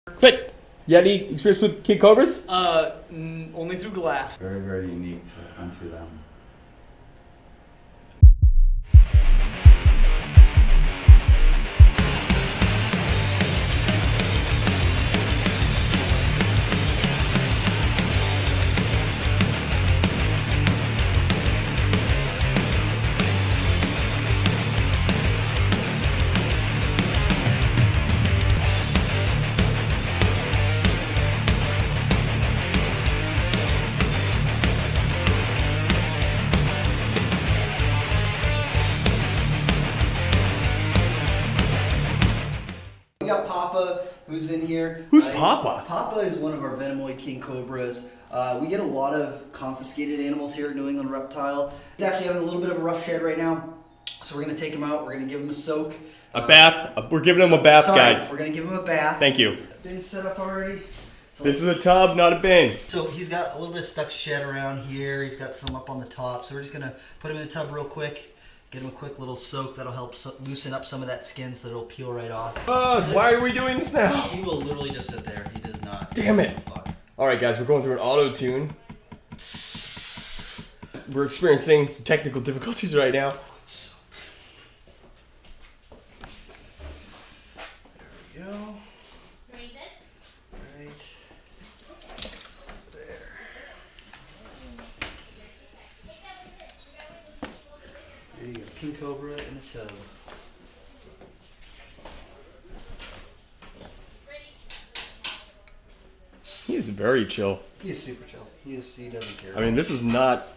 Clint, you had any experience with King Cobras? Only through glass. Very, very unique unto them. We got Papa, who's in here. Who's Papa? Papa is one of our Venomoid King Cobras. We get a lot of confiscated animals here at New England Reptile. He's actually having a little bit of a rough shed right now, so we're going to take him out. We're going to give him a soak. A bath. We're giving him a bath, guys. We're going to give him a bath. Thank you. Been set up already. So This is a tub, not a bin. So he's got a little bit of stuck shed around here. He's got some up on the top. So we're just going to put him in the tub real quick. Get him a quick little soak. That'll help loosen up some of that skin so that it'll peel right off. Why are we doing this now? He will literally just sit there. He does not. Damn it. Alright guys, we're going through an auto-tune. We're experiencing some technical difficulties right now. There we go. Right there. There you go. King Cobra in a tub. He is very chill. He's super chill. He doesn't care. I mean, this is not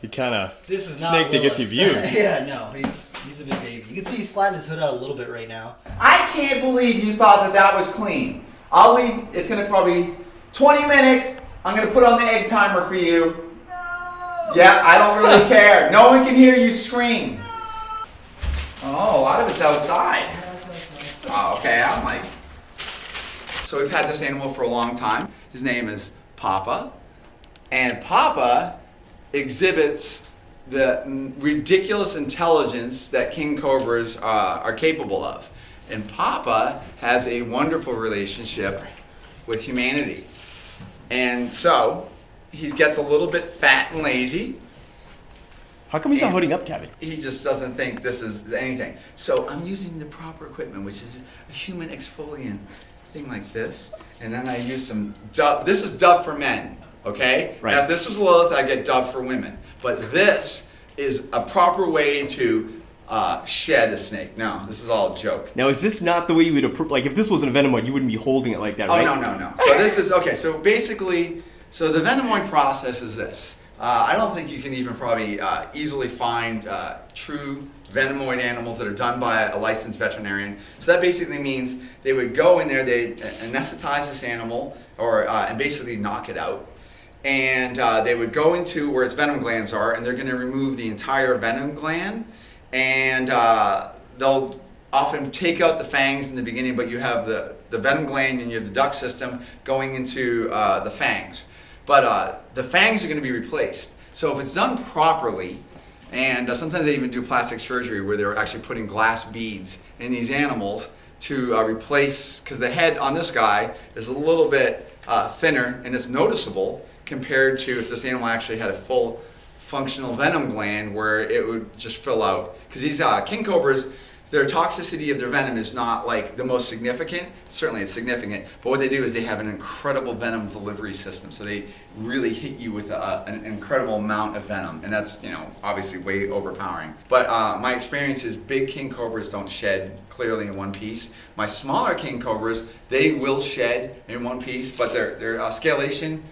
the kind of This is not snake that gets you viewed. Yeah, no, he's a big baby. You can see he's flattened his hood out a little bit right now. I can't believe you thought that was clean. I'll leave. It's gonna probably 20 minutes. I'm gonna put on the egg timer for you. No. Yeah, I don't really care. No one can hear you scream. Oh, a lot of it's outside. Oh, okay. I'm like. So we've had this animal for a long time. His name is Papa, and Papa exhibits the ridiculous intelligence that King Cobras are capable of. And Papa has a wonderful relationship with humanity. And so he gets a little bit fat and lazy. How come he's not holding up, Kevin? He just doesn't think this is anything. So I'm using the proper equipment, which is a human exfoliant thing like this. And then I use some Dove. This is Dove for men, okay? Right. Now if this was Lilith, I'd get Dove for women. But this is a proper way to shed a snake. No, this is all a joke. Now, is this not the way you would approach? Like, if this was an Venomoid, you wouldn't be holding it like that, right? Oh, no. So this is, okay, so basically, so the Venomoid process is this. I don't think you can even probably easily find true Venomoid animals that are done by a licensed veterinarian. So that basically means they would go in there, they anesthetize this animal, or and basically knock it out. And they would go into where its venom glands are, and they're going to remove the entire venom gland. And they'll often take out the fangs in the beginning, but you have the venom gland and you have the duct system going into the fangs. But the fangs are going to be replaced. So if it's done properly, and sometimes they even do plastic surgery where they're actually putting glass beads in these animals to replace, because the head on this guy is a little bit thinner and it's noticeable compared to if this animal actually had a full functional venom gland where it would just fill out. Because these King Cobras, their toxicity of their venom is not like the most significant. Certainly it's significant, but what they do is they have an incredible venom delivery system. So they really hit you with an incredible amount of venom, and that's, you know, obviously way overpowering. But my experience is big King Cobras don't shed clearly in one piece. My smaller King Cobras, they will shed in one piece, but their scalation,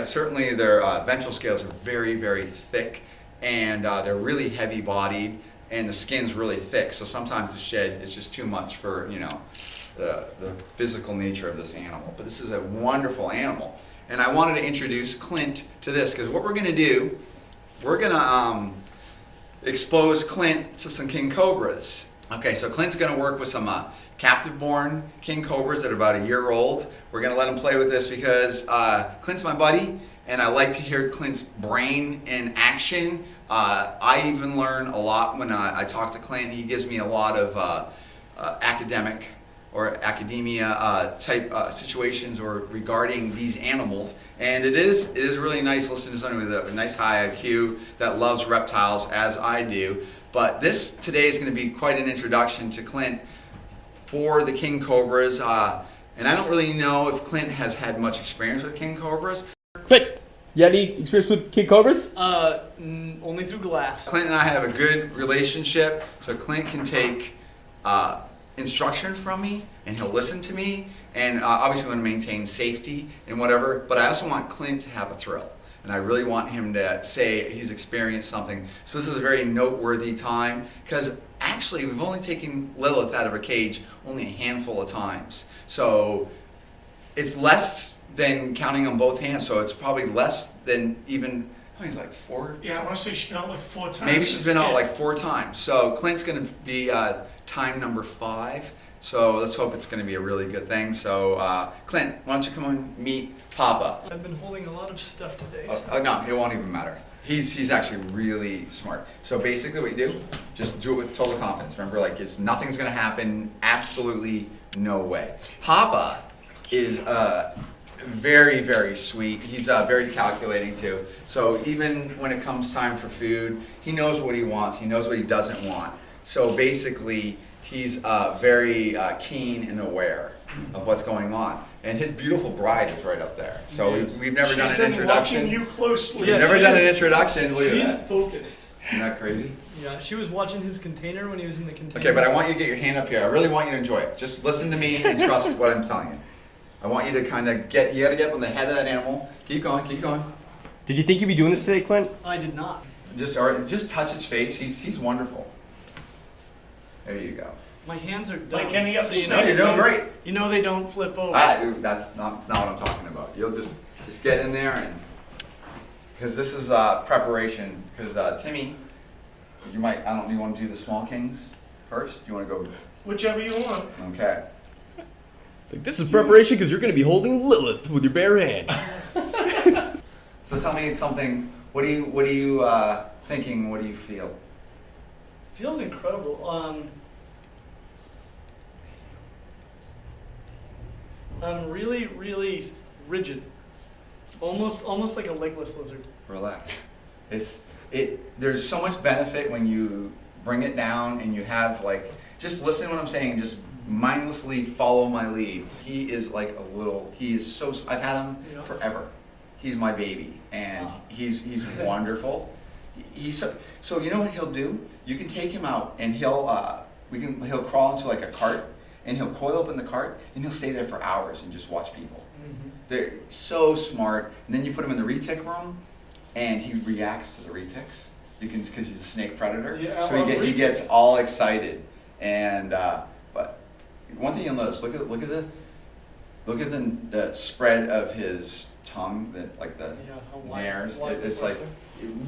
certainly their ventral scales are very, very thick, and they're really heavy bodied, and the skin's really thick. So sometimes the shed is just too much for, you know, the physical nature of this animal. But this is a wonderful animal. And I wanted to introduce Clint to this, because what we're going to do, we're going to expose Clint to some King Cobras. Okay, so Clint's going to work with some captive-born King Cobras that are about a year old. We're going to let him play with this because Clint's my buddy, and I like to hear Clint's brain in action. I even learn a lot when I talk to Clint. He gives me a lot of academic or academia type situations or regarding these animals. And it is really nice listening to someone with a nice high IQ that loves reptiles as I do. But this today is going to be quite an introduction to Clint for the King Cobras. And I don't really know if Clint has had much experience with King Cobras. Clint, you had any experience with King Cobras? Only through glass. Clint and I have a good relationship, so Clint can take instruction from me, and he'll listen to me, and obviously we want to maintain safety and whatever, but I also want Clint to have a thrill, and I really want him to say he's experienced something. So this is a very noteworthy time, because actually we've only taken Lilith out of her cage only a handful of times. So it's less than counting on both hands, so it's probably less than even, he's like 4? Yeah, I want to say she's been out like 4 times. Maybe she's been out like 4 times. So Clint's going to be time number 5. So let's hope it's going to be a really good thing. So Clint, why don't you come and meet Papa? I've been holding a lot of stuff today. No, it won't even matter. He's actually really smart. So basically what you do, just do it with total confidence. Remember, like, nothing's going to happen. Absolutely no way. Papa is very, very sweet. He's very calculating too. So even when it comes time for food, he knows what he wants. He knows what he doesn't want. So basically, he's very keen and aware of what's going on. And his beautiful bride is right up there. So we've never done an introduction. She's been watching you closely. Yeah, Never done an introduction. Look at She's that. focused. Isn't that crazy? Yeah, she was watching his container when he was in the container. Okay, but I want you to get your hand up here. I really want you to enjoy it. Just listen to me and trust what I'm telling you. I want you to kind of you got to get on the head of that animal. Keep going, keep going. Did you think you'd be doing this today, Clint? I did not. Just touch his face. He's wonderful. There you go. My hands are done. Like any other you No, you're doing great. You know they don't flip over. That's not what I'm talking about. You'll just get in there, and because this is preparation. Because Timmy, you want to do the small kings first? You want to go? Whichever you want. Okay. It's like, this is preparation because you're going to be holding Lilith with your bare hands. So tell me something. What are you thinking? What do you feel? Feels incredible. I'm really, really rigid. Almost like a legless lizard. Relax. There's so much benefit when you bring it down and you have just listen to what I'm saying, just mindlessly follow my lead. He is I've had him forever. He's my baby, and he's wonderful. So you know what he'll do? You can take him out and he'll crawl into like a cart, and he'll coil up in the cart and he'll stay there for hours and just watch people. Mm-hmm. They're so smart. And then you put him in the retic room, and he reacts to the retics because he's a snake predator. Yeah, so he gets all excited. And but one thing you'll notice, look at the spread of his tongue, the nares. It's like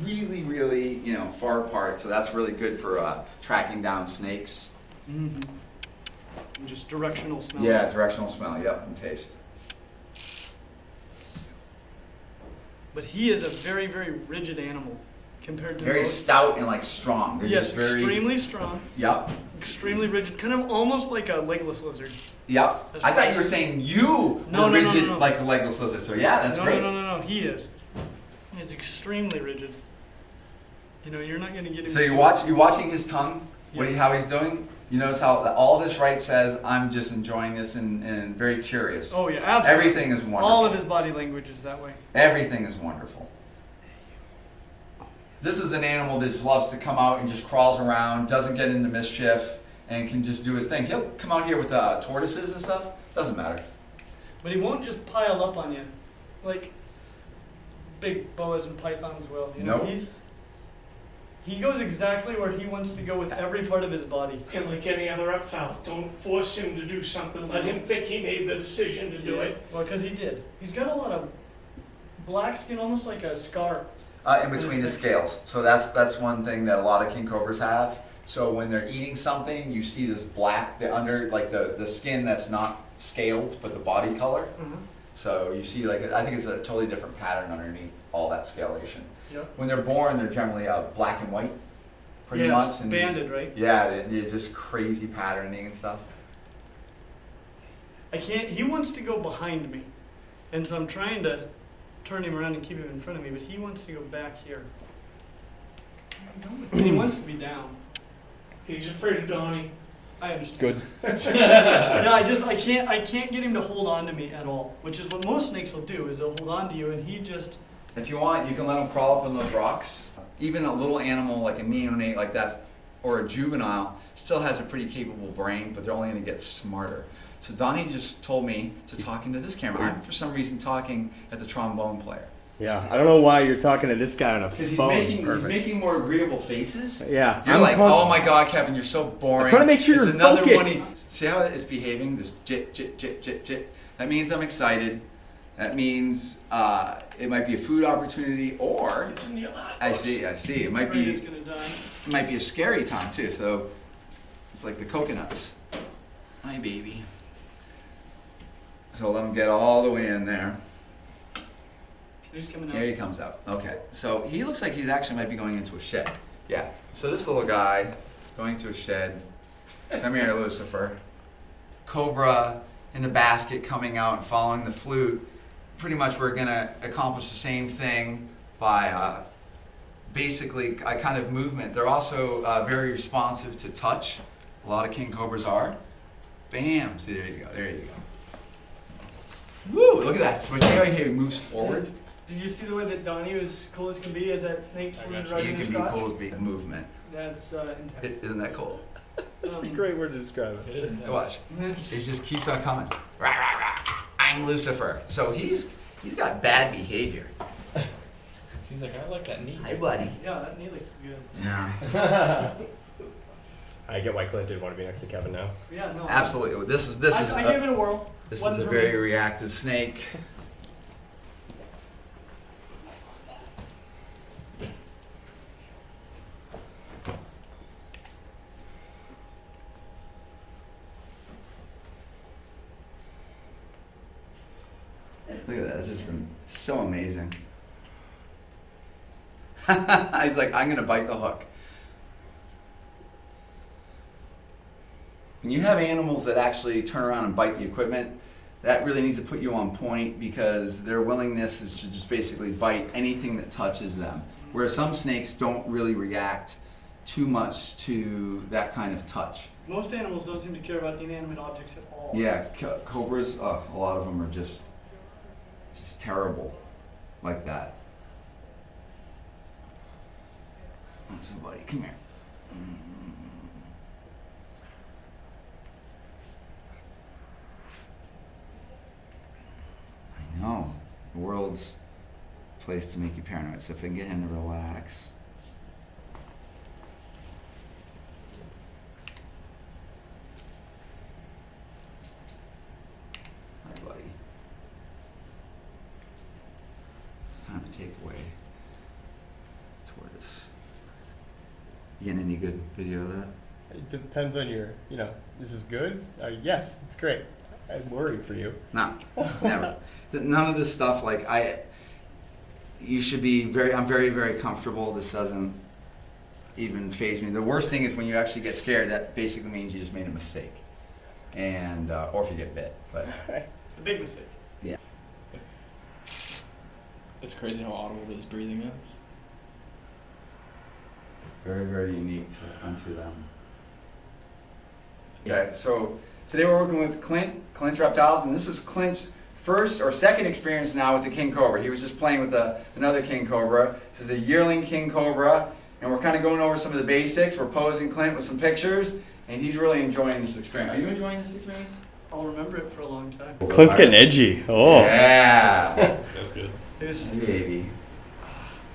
really, really far apart. So that's really good for tracking down snakes. Mm-hmm. And just directional smell. Yeah, directional smell. Yep, and taste. But he is a very, very rigid animal compared to Very most. stout and strong. They're Yes, just very extremely strong. Yep. Extremely rigid, kind of almost like a legless lizard. Yep. That's I thought right. you were saying you No, were no, rigid no. like a legless lizard. So yeah, that's great. No. He is. He's extremely rigid. You're not going to get him. So you're watching his tongue. Yeah. How he's doing. You notice how all this right says, I'm just enjoying this and very curious. Oh yeah, absolutely. Everything is wonderful. All of his body language is that way. Everything is wonderful. This is an animal that just loves to come out and just crawls around, doesn't get into mischief, and can just do his thing. He'll come out here with tortoises and stuff. Doesn't matter. But he won't just pile up on you, like big boas and pythons will. Nope. He goes exactly where he wants to go with every part of his body. And like any other reptile, don't force him to do something. Let him think he made the decision to do it. Well, because he did. He's got a lot of black skin, almost like a scar. In between the scales. So that's one thing that a lot of King Cobras have. So when they're eating something, you see this black, the skin that's not scaled, but the body color. Mm-hmm. So you see, I think it's a totally different pattern underneath all that scalation. Yep. When they're born, they're generally black and white, pretty much. And banded, right? Yeah, they're just crazy patterning and stuff. I can't. He wants to go behind me, and so I'm trying to turn him around and keep him in front of me, but he wants to go back here. And he wants to be down. He's afraid of Donny. I understand. Good. No, I can't get him to hold on to me at all, which is what most snakes will do, is they'll hold on to you, and he just. If you want, you can let him crawl up on those rocks. Even a little animal like a neonate like that, or a juvenile, still has a pretty capable brain, but they're only going to get smarter. So Donnie just told me to talk into this camera. I'm for some reason talking at the trombone player. Yeah, I don't know why you're talking to this guy on a Because phone. he's making more agreeable faces. Yeah. You're like, oh my God, Kevin, you're so boring. I'm trying to make sure it's you're another focused. one. See how it's behaving? This jit, jit, jit, jit, jit. That means I'm excited. That means it might be a food opportunity, or It's in the lot. I see. It might Afraid he's be gonna die. a scary time too. So it's like the coconuts. Hi, baby. So let him get all the way in there. He's coming out. There he comes out. Okay, so he looks like he's actually might be going into a shed. Yeah. So this little guy going to a shed. Come here, Lucifer. Cobra in the basket coming out and following the flute. Pretty much we're gonna accomplish the same thing by basically a kind of movement. They're also very responsive to touch. A lot of King Cobras are. Bam! See, there you go. There you go. Woo! Look at that. So see how he moves forward? Did you see the way that Donnie was cool as can be as that snake slid right You in his can be crotch? cool as big movement. That's intense. Isn't that cool? That's a great word to describe it. Watch. He just keeps on coming. Rah, rah, rah. I'm Lucifer. So he's got bad behavior. He's like, I like that knee. Hi, buddy. Yeah, that knee looks good. Yeah. I get why Clint didn't want to be next to Kevin now. Yeah, no. Absolutely. This is I gave it a whirl. this is Wasn't a for very me. reactive snake. Look at that. It's just so amazing. He's like, I'm going to bite the hook. When you have animals that actually turn around and bite the equipment, that really needs to put you on point, because their willingness is to just basically bite anything that touches them. Whereas some snakes don't really react too much to that kind of touch. Most animals don't seem to care about inanimate objects at all. Yeah, cobras, a lot of them are just terrible like that. So buddy, come here. I know, the world's a place to make you paranoid, so if I can get him to relax. Hi, buddy. It's time to take away tortoise. You getting any good video of that? It depends on your, this is good? Yes, it's great. I'm worried for you. No, never. None of this stuff, you should be I'm very, very comfortable. This doesn't even faze me. The worst thing is when you actually get scared, that basically means you just made a mistake. And, or if you get bit, but. It's a big mistake. Yeah. It's crazy how audible his breathing is. Very, very unique unto them. Okay, so today we're working with Clint's Reptiles, and this is Clint's first or second experience now with the King Cobra. He was just playing with another King Cobra. This is a yearling King Cobra, and we're kind of going over some of the basics. We're posing Clint with some pictures, and he's really enjoying this experience. Are you enjoying this experience? I'll remember it for a long time. Clint's getting edgy. Oh. Yeah. That's good. It's, Hey, baby.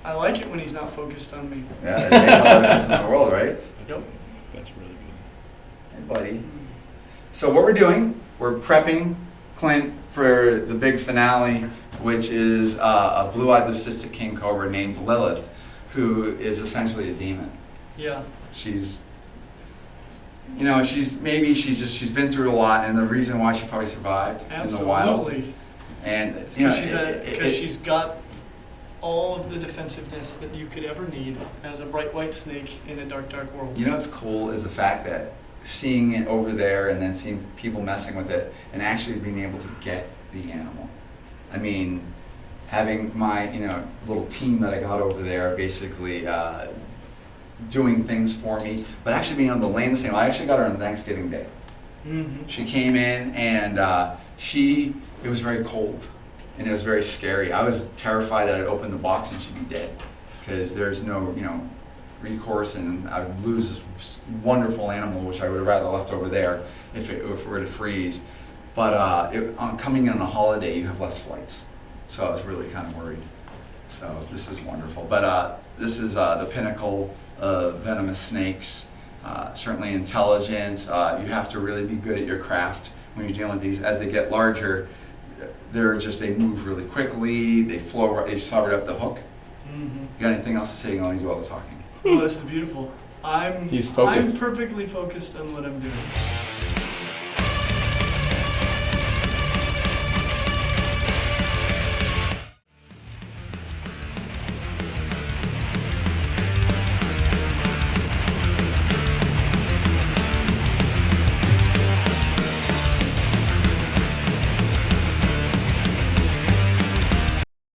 I like it when he's not focused on me. Yeah, it makes all the difference in the world, right? Yep. That's really good. Hey, buddy. So what we're doing, we're prepping Clint for the big finale, which is a blue-eyed leucistic King Cobra named Lilith, who is essentially a demon. Yeah. She's been through a lot, and the reason why she probably survived in the wild. Absolutely. And It's you know, because she's got all of the defensiveness that you could ever need as a bright white snake in a dark, dark world. You know what's cool is the fact that seeing it over there and then seeing people messing with it and actually being able to get the animal. I mean, having my, little team that I got over there basically doing things for me, but actually being able to land this animal. I actually got her on Thanksgiving Day. Mm-hmm. She came in and it was very cold and it was very scary. I was terrified that I'd open the box and she'd be dead because there's no, recourse, and I would lose this wonderful animal, which I would have rather left over there if it were to freeze. But coming in on a holiday, you have less flights, so I was really kind of worried. So this is wonderful. But this is the pinnacle of venomous snakes. Certainly intelligence. You have to really be good at your craft when you're dealing with these. As they get larger, they move really quickly. They flow. They saw right up the hook. Mm-hmm. You got anything else to say? You can only do all the talking. Oh, this is beautiful. He's focused. I'm perfectly focused on what I'm doing.